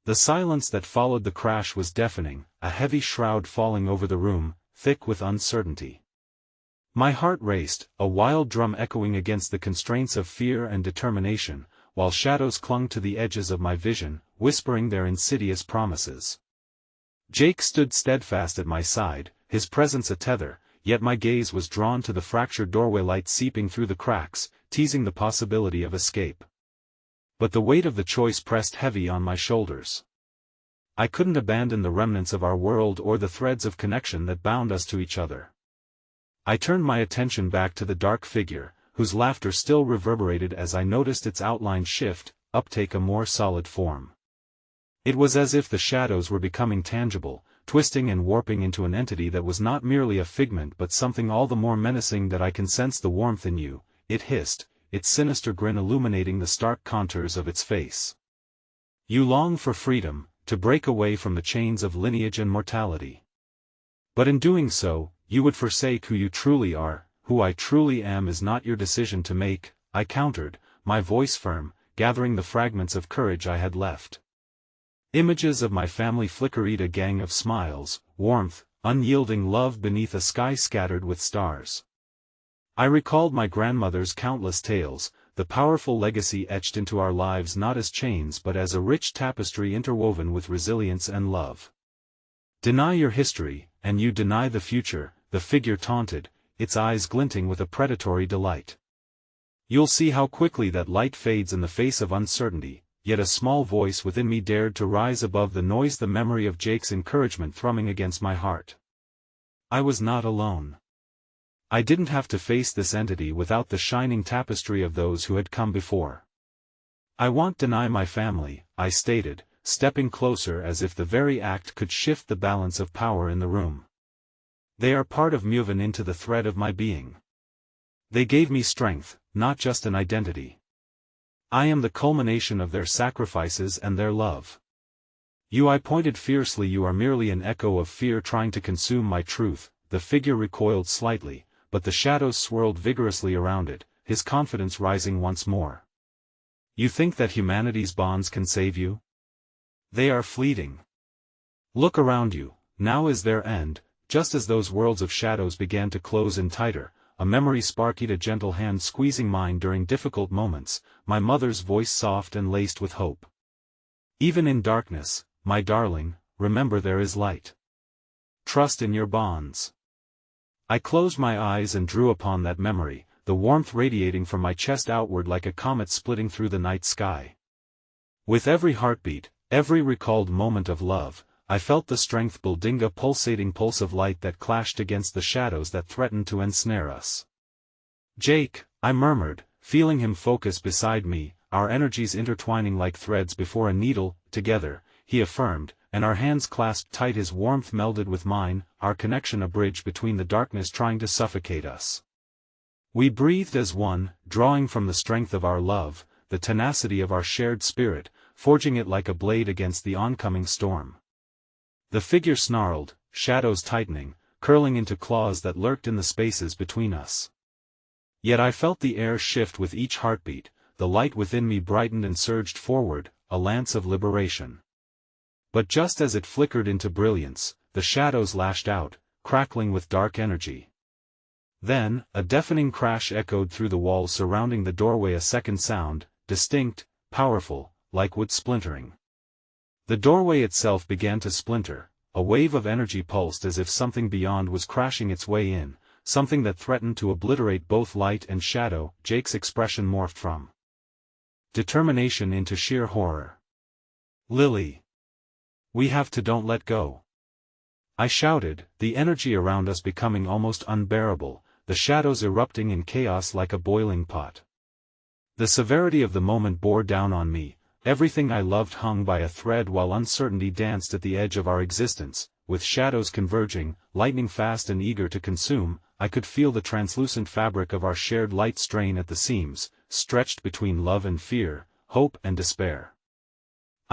The silence that followed the crash was deafening, a heavy shroud falling over the room, thick with uncertainty. My heart raced, a wild drum echoing against the constraints of fear and determination, while shadows clung to the edges of my vision, whispering their insidious promises. Jake stood steadfast at my side, his presence a tether, yet my gaze was drawn to the fractured doorway, light seeping through the cracks, teasing the possibility of escape. But the weight of the choice pressed heavy on my shoulders. I couldn't abandon the remnants of our world or the threads of connection that bound us to each other. I turned my attention back to the dark figure, whose laughter still reverberated as I noticed its outline shift, uptake a more solid form. It was as if the shadows were becoming tangible, twisting and warping into an entity that was not merely a figment but something all the more menacing. That I can sense the warmth in you, it hissed, its sinister grin illuminating the stark contours of its face. You long for freedom, to break away from the chains of lineage and mortality. But in doing so, you would forsake who you truly are. Who I truly am is not your decision to make, I countered, my voice firm, gathering the fragments of courage I had left. Images of my family flickered, a gang of smiles, warmth, unyielding love beneath a sky scattered with stars. I recalled my grandmother's countless tales, the powerful legacy etched into our lives not as chains but as a rich tapestry interwoven with resilience and love. Deny your history, and you deny the future, the figure taunted, its eyes glinting with a predatory delight. You'll see how quickly that light fades in the face of uncertainty. Yet a small voice within me dared to rise above the noise, the memory of Jake's encouragement thrumming against my heart. I was not alone. I didn't have to face this entity without the shining tapestry of those who had come before. I won't deny my family, I stated, stepping closer as if the very act could shift the balance of power in the room. They are part of me, woven into the thread of my being. They gave me strength, not just an identity. I am the culmination of their sacrifices and their love. You, I pointed fiercely, you are merely an echo of fear trying to consume my truth. The figure recoiled slightly, but the shadows swirled vigorously around it, his confidence rising once more. You think that humanity's bonds can save you? They are fleeting. Look around you, now is their end. Just as those worlds of shadows began to close in tighter, a memory sparked, a gentle hand squeezing mine during difficult moments, my mother's voice soft and laced with hope. Even in darkness, my darling, remember there is light. Trust in your bonds. I closed my eyes and drew upon that memory, the warmth radiating from my chest outward like a comet splitting through the night sky. With every heartbeat, every recalled moment of love, I felt the strength building, a pulsating pulse of light that clashed against the shadows that threatened to ensnare us. Jake, I murmured, feeling him focus beside me, our energies intertwining like threads before a needle. Together, he affirmed, and our hands clasped tight, his warmth melded with mine, our connection a bridge between the darkness trying to suffocate us. We breathed as one, drawing from the strength of our love, the tenacity of our shared spirit, forging it like a blade against the oncoming storm. The figure snarled, shadows tightening, curling into claws that lurked in the spaces between us. Yet I felt the air shift with each heartbeat, the light within me brightened and surged forward, a lance of liberation. But just as it flickered into brilliance, the shadows lashed out, crackling with dark energy. Then, a deafening crash echoed through the walls surrounding the doorway, a second sound, distinct, powerful, like wood splintering. The doorway itself began to splinter, a wave of energy pulsed as if something beyond was crashing its way in, something that threatened to obliterate both light and shadow. Jake's expression morphed from determination into sheer horror. Lily! We have to, don't let go. I shouted, the energy around us becoming almost unbearable, the shadows erupting in chaos like a boiling pot. The severity of the moment bore down on me. Everything I loved hung by a thread while uncertainty danced at the edge of our existence, with shadows converging, lightning fast and eager to consume. I could feel the translucent fabric of our shared light strain at the seams, stretched between love and fear, hope and despair.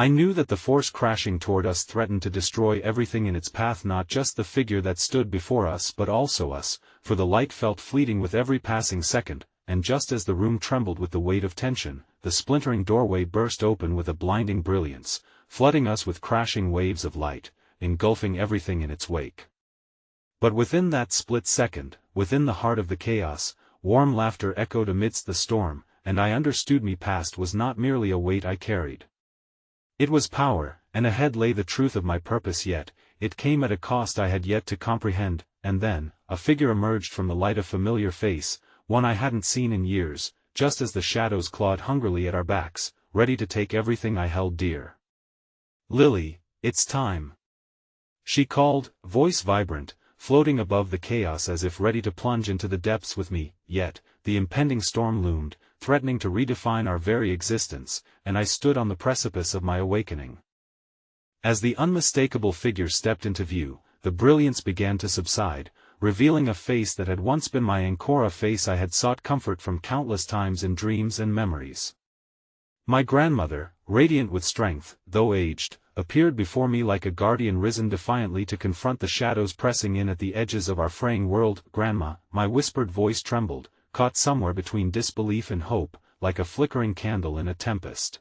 I knew that the force crashing toward us threatened to destroy everything in its path, not just the figure that stood before us but also us, for the light felt fleeting with every passing second, and just as the room trembled with the weight of tension, the splintering doorway burst open with a blinding brilliance, flooding us with crashing waves of light, engulfing everything in its wake. But within that split second, within the heart of the chaos, warm laughter echoed amidst the storm, and I understood me past was not merely a weight I carried. It was power, and ahead lay the truth of my purpose, yet it came at a cost I had yet to comprehend. And then, a figure emerged from the light, a familiar face, one I hadn't seen in years, just as the shadows clawed hungrily at our backs, ready to take everything I held dear. Lily, it's time. She called, voice vibrant, floating above the chaos as if ready to plunge into the depths with me. Yet, the impending storm loomed, threatening to redefine our very existence, and I stood on the precipice of my awakening. As the unmistakable figure stepped into view, the brilliance began to subside, revealing a face that had once been my anchor, a face I had sought comfort from countless times in dreams and memories. My grandmother, radiant with strength, though aged, appeared before me like a guardian risen defiantly to confront the shadows pressing in at the edges of our fraying world. Grandma, my whispered voice trembled, caught somewhere between disbelief and hope, like a flickering candle in a tempest.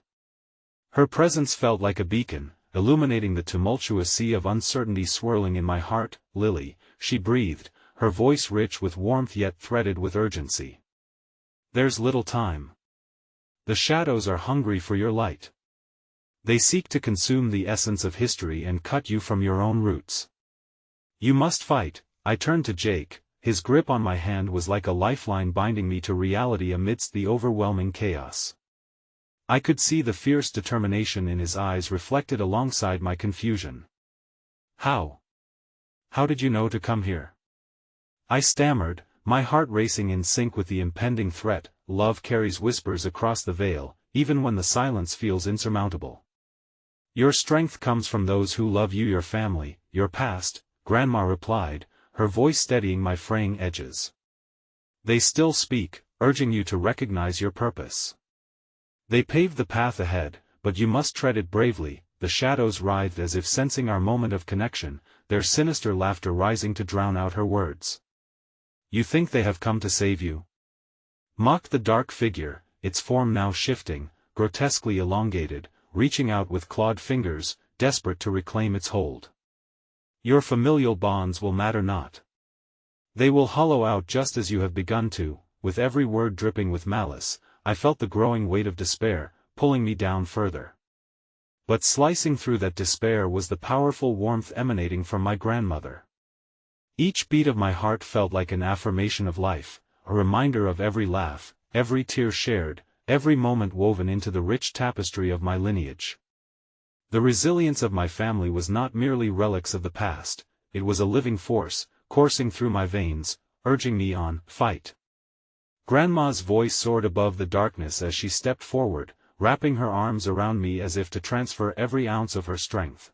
Her presence felt like a beacon, illuminating the tumultuous sea of uncertainty swirling in my heart. Lily, she breathed, her voice rich with warmth yet threaded with urgency. There's little time. The shadows are hungry for your light. They seek to consume the essence of history and cut you from your own roots. You must fight. I turned to Jake, his grip on my hand was like a lifeline binding me to reality amidst the overwhelming chaos. I could see the fierce determination in his eyes reflected alongside my confusion. How did you know to come here? I stammered, my heart racing in sync with the impending threat. Love carries whispers across the veil, even when the silence feels insurmountable. Your strength comes from those who love you, your family, your past, Grandma replied, her voice steadying my fraying edges. They still speak, urging you to recognize your purpose. They pave the path ahead, but you must tread it bravely. The shadows writhed as if sensing our moment of connection, their sinister laughter rising to drown out her words. You think they have come to save you? Mocked the dark figure, its form now shifting, grotesquely elongated, reaching out with clawed fingers, desperate to reclaim its hold. Your familial bonds will matter not. They will hollow out just as you have begun to. With every word dripping with malice, I felt the growing weight of despair, pulling me down further. But slicing through that despair was the powerful warmth emanating from my grandmother. Each beat of my heart felt like an affirmation of life, a reminder of every laugh, every tear shared, every moment woven into the rich tapestry of my lineage. The resilience of my family was not merely relics of the past, it was a living force, coursing through my veins, urging me on, fight. Grandma's voice soared above the darkness as she stepped forward, wrapping her arms around me as if to transfer every ounce of her strength.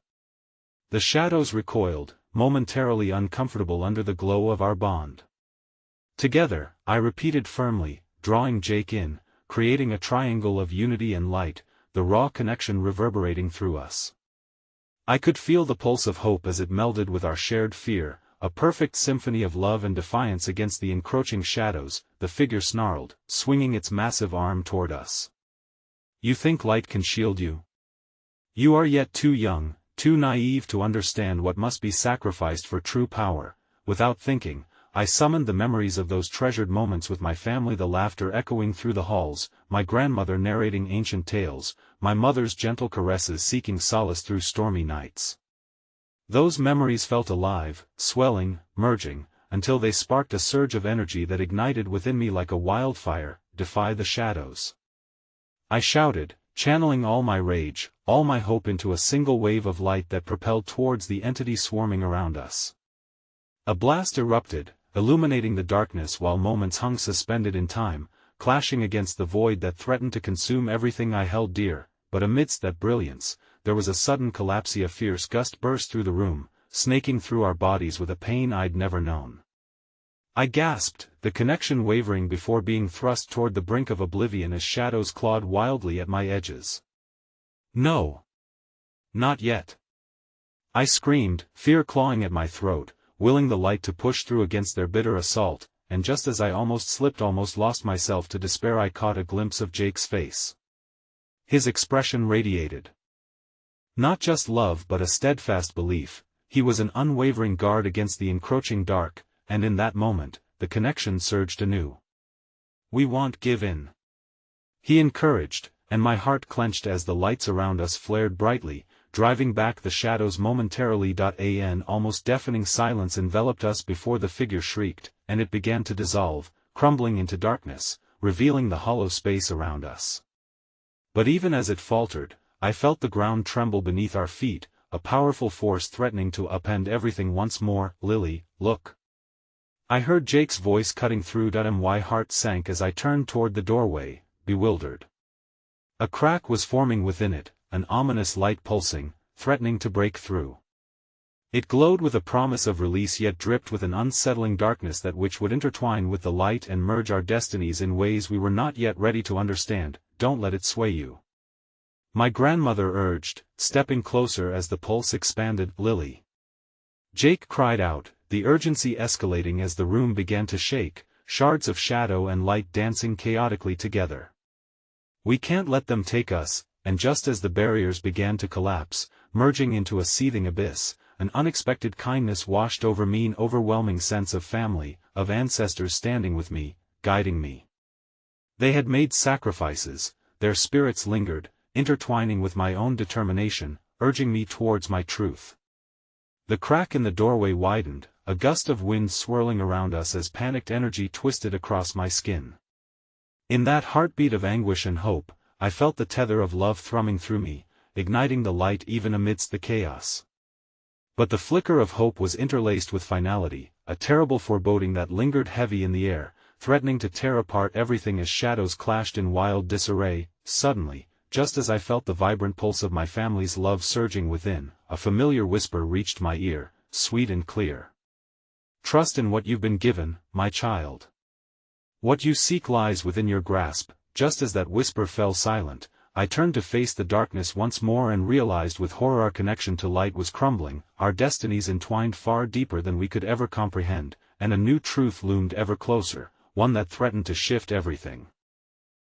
The shadows recoiled, momentarily uncomfortable under the glow of our bond. Together, I repeated firmly, drawing Jake in, creating a triangle of unity and light, the raw connection reverberating through us. I could feel the pulse of hope as it melded with our shared fear, a perfect symphony of love and defiance against the encroaching shadows. The figure snarled, swinging its massive arm toward us. You think light can shield you? You are yet too young, too naive to understand what must be sacrificed for true power. Without thinking, I summoned the memories of those treasured moments with my family, the laughter echoing through the halls, my grandmother narrating ancient tales, my mother's gentle caresses seeking solace through stormy nights. Those memories felt alive, swelling, merging, until they sparked a surge of energy that ignited within me like a wildfire. Defy the shadows. I shouted, channeling all my rage, all my hope into a single wave of light that propelled towards the entity swarming around us. A blast erupted, illuminating the darkness while moments hung suspended in time, clashing against the void that threatened to consume everything I held dear. But amidst that brilliance, there was a sudden collapse. A fierce gust burst through the room, snaking through our bodies with a pain I'd never known. I gasped, the connection wavering before being thrust toward the brink of oblivion as shadows clawed wildly at my edges. No. Not yet. I screamed, fear clawing at my throat, willing the light to push through against their bitter assault, and just as I almost slipped, almost lost myself to despair, I caught a glimpse of Jake's face. His expression radiated not just love but a steadfast belief. He was an unwavering guard against the encroaching dark, and in that moment, the connection surged anew. We won't give in. He encouraged, and my heart clenched as the lights around us flared brightly, driving back the shadows momentarily. An almost deafening silence enveloped us before the figure shrieked, and it began to dissolve, crumbling into darkness, revealing the hollow space around us. But even as it faltered, I felt the ground tremble beneath our feet, a powerful force threatening to upend everything once more. Lily, look. I heard Jake's voice cutting through. My heart sank as I turned toward the doorway, bewildered. A crack was forming within it, an ominous light pulsing, threatening to break through. It glowed with a promise of release, yet dripped with an unsettling darkness that which would intertwine with the light and merge our destinies in ways we were not yet ready to understand. Don't let it sway you, my grandmother urged, stepping closer as the pulse expanded. Lily. Jake cried out, the urgency escalating as the room began to shake, shards of shadow and light dancing chaotically together. We can't let them take us. And just as the barriers began to collapse, merging into a seething abyss, an unexpected kindness washed over me, an overwhelming sense of family, of ancestors standing with me, guiding me. They had made sacrifices, their spirits lingered, intertwining with my own determination, urging me towards my truth. The crack in the doorway widened, a gust of wind swirling around us as panicked energy twisted across my skin. In that heartbeat of anguish and hope, I felt the tether of love thrumming through me, igniting the light even amidst the chaos. But the flicker of hope was interlaced with finality, a terrible foreboding that lingered heavy in the air, threatening to tear apart everything as shadows clashed in wild disarray. Suddenly, just as I felt the vibrant pulse of my family's love surging within, a familiar whisper reached my ear, sweet and clear. Trust in what you've been given, my child. What you seek lies within your grasp. Just as that whisper fell silent, I turned to face the darkness once more and realized with horror our connection to light was crumbling, our destinies entwined far deeper than we could ever comprehend, and a new truth loomed ever closer, one that threatened to shift everything.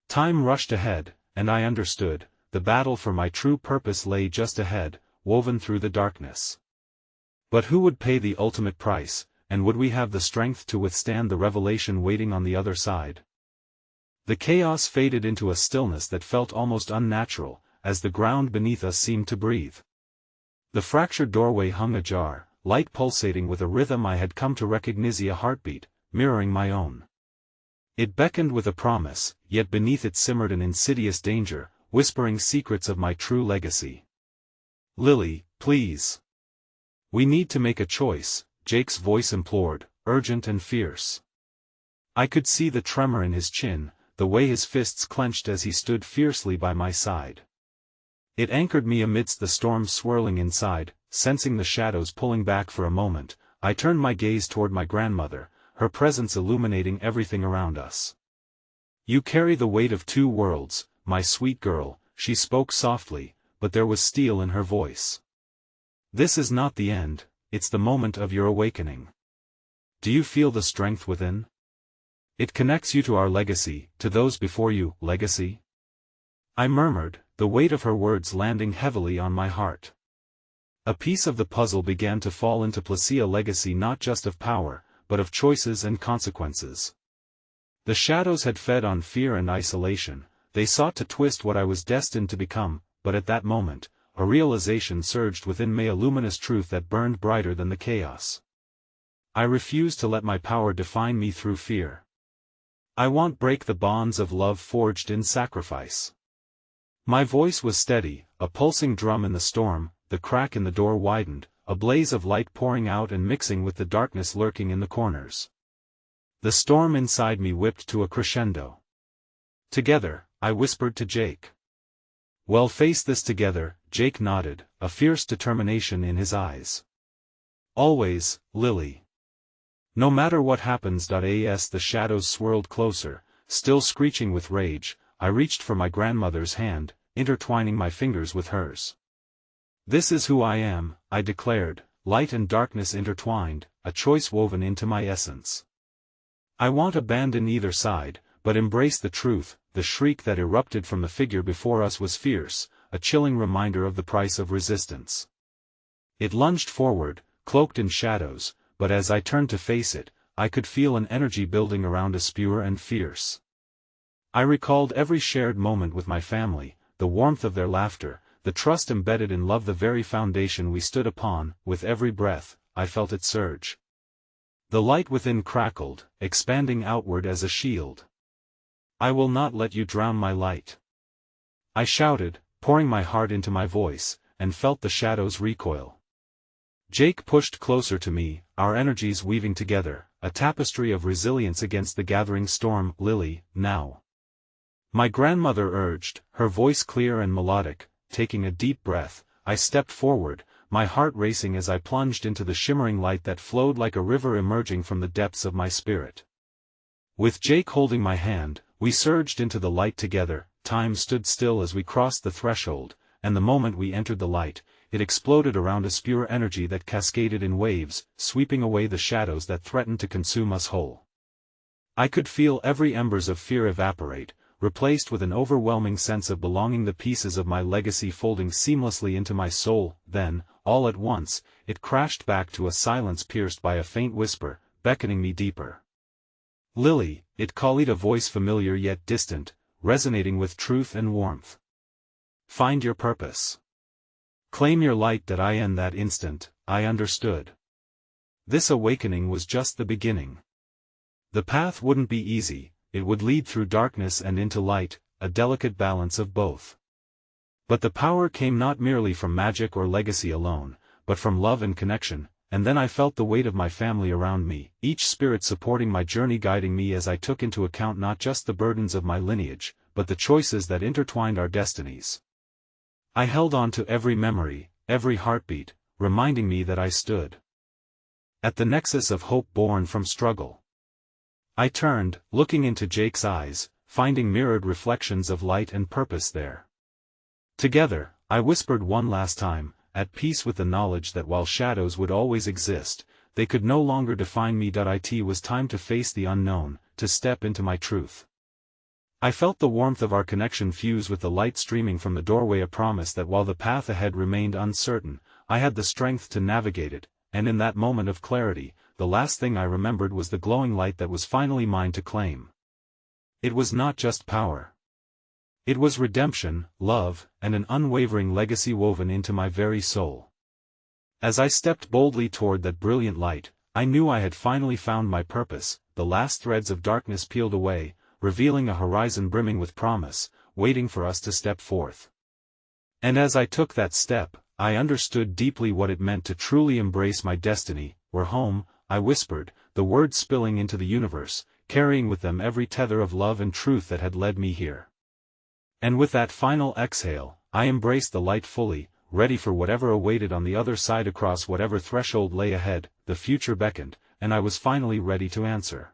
Time rushed ahead, and I understood, the battle for my true purpose lay just ahead, woven through the darkness. But who would pay the ultimate price, and would we have the strength to withstand the revelation waiting on the other side? The chaos faded into a stillness that felt almost unnatural, as the ground beneath us seemed to breathe. The fractured doorway hung ajar, light pulsating with a rhythm I had come to recognize, a heartbeat, mirroring my own. It beckoned with a promise, yet beneath it simmered an insidious danger, whispering secrets of my true legacy. "Lily, please. We need to make a choice," Jake's voice implored, urgent and fierce. I could see the tremor in his chin, the way his fists clenched as he stood fiercely by my side. It anchored me amidst the storm swirling inside. Sensing the shadows pulling back for a moment, I turned my gaze toward my grandmother, her presence illuminating everything around us. "You carry the weight of two worlds, my sweet girl," she spoke softly, but there was steel in her voice. "This is not the end, it's the moment of your awakening. Do you feel the strength within? It connects you to our legacy, to those before you, legacy?" I murmured, the weight of her words landing heavily on my heart. A piece of the puzzle began to fall into place, a legacy not just of power, but of choices and consequences. The shadows had fed on fear and isolation, they sought to twist what I was destined to become, but at that moment, a realization surged within me, a luminous truth that burned brighter than the chaos. I refused to let my power define me through fear. I won't break the bonds of love forged in sacrifice. My voice was steady, a pulsing drum in the storm. The crack in the door widened, a blaze of light pouring out and mixing with the darkness lurking in the corners. The storm inside me whipped to a crescendo. "Together," I whispered to Jake. "We'll face this together," Jake nodded, a fierce determination in his eyes. "Always, Lily. No matter what happens." As the shadows swirled closer, still screeching with rage, I reached for my grandmother's hand, intertwining my fingers with hers. "This is who I am," I declared, light and darkness intertwined, a choice woven into my essence. I won't abandon either side, but embrace the truth. The shriek that erupted from the figure before us was fierce, a chilling reminder of the price of resistance. It lunged forward, cloaked in shadows, but as I turned to face it, I could feel an energy building around us, pure and fierce. I recalled every shared moment with my family, the warmth of their laughter, the trust embedded in love, the very foundation we stood upon. With every breath, I felt it surge. The light within crackled, expanding outward as a shield. "I will not let you drown my light," I shouted, pouring my heart into my voice, and felt the shadows recoil. Jake pushed closer to me, our energies weaving together, a tapestry of resilience against the gathering storm. "Lily, now," my grandmother urged, her voice clear and melodic. Taking a deep breath, I stepped forward, my heart racing as I plunged into the shimmering light that flowed like a river emerging from the depths of my spirit. With Jake holding my hand, we surged into the light together. Time stood still as we crossed the threshold, and the moment we entered the light, it exploded around us, pure energy that cascaded in waves, sweeping away the shadows that threatened to consume us whole. I could feel every embers of fear evaporate, replaced with an overwhelming sense of belonging, the pieces of my legacy folding seamlessly into my soul. Then, all at once, it crashed back to a silence pierced by a faint whisper, beckoning me deeper. "Lily," it called, a voice familiar yet distant, resonating with truth and warmth. "Find your purpose. Claim your light." In that instant, I understood. This awakening was just the beginning. The path wouldn't be easy. It would lead through darkness and into light, a delicate balance of both. But the power came not merely from magic or legacy alone, but from love and connection. And then I felt the weight of my family around me, each spirit supporting my journey, guiding me as I took into account not just the burdens of my lineage, but the choices that intertwined our destinies. I held on to every memory, every heartbeat, reminding me that I stood at the nexus of hope born from struggle. I turned, looking into Jake's eyes, finding mirrored reflections of light and purpose there. "Together," I whispered one last time, at peace with the knowledge that while shadows would always exist, they could no longer define me. It was time to face the unknown, to step into my truth. I felt the warmth of our connection fuse with the light streaming from the doorway, a promise that while the path ahead remained uncertain, I had the strength to navigate it, and in that moment of clarity, the last thing I remembered was the glowing light that was finally mine to claim. It was not just power. It was redemption, love, and an unwavering legacy woven into my very soul. As I stepped boldly toward that brilliant light, I knew I had finally found my purpose. The last threads of darkness peeled away, revealing a horizon brimming with promise, waiting for us to step forth. And as I took that step, I understood deeply what it meant to truly embrace my destiny. "We're home," I whispered, the words spilling into the universe, carrying with them every tether of love and truth that had led me here. And with that final exhale, I embraced the light fully, ready for whatever awaited on the other side. Across whatever threshold lay ahead, the future beckoned, and I was finally ready to answer.